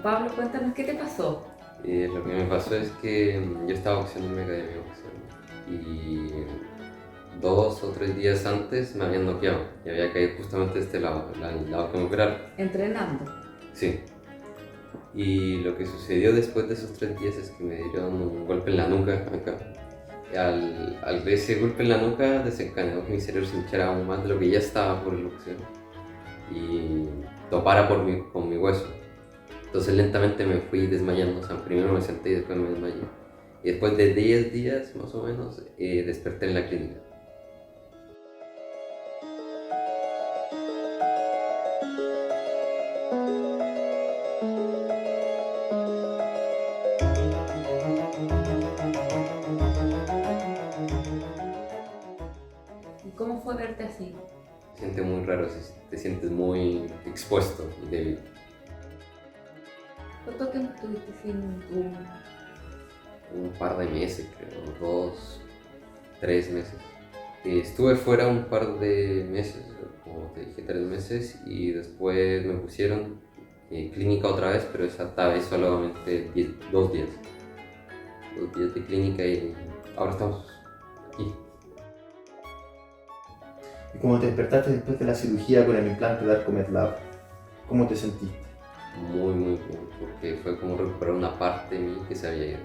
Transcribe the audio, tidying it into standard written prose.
Pablo, cuéntanos qué te pasó. Lo que me pasó es que yo estaba boxeando en mi academia de boxeo y 2 o 3 días antes me habían noqueado y había caído justamente de este lado, el lado que me operaron. Entrenando. Sí. Y lo que sucedió después de esos 3 días es que me dieron un golpe en la nuca acá. Y al ese golpe en la nuca desencadenó que mi cerebro se hinchara aún más de lo que ya estaba por el boxeo y topara con mi hueso. Entonces lentamente me fui desmayando, o sea, primero me senté y después me desmayé. Y después de 10 días más o menos desperté en la clínica. ¿Y cómo fue verte así? Se siente muy raro, te sientes muy expuesto y débil. ¿Cuánto tiempo estuviste sin tu... Un par de meses, creo, 2, 3 meses. Estuve fuera un par de meses, como te dije, 3 meses, y después me pusieron clínica otra vez, pero esta vez solamente 2 días. 2 días de clínica y ahora estamos aquí. Y cuando te despertaste después de la cirugía con el implante de Arcomed ¿cómo te sentiste? Muy, muy bien, porque fue como recuperar una parte de mí que se había ido.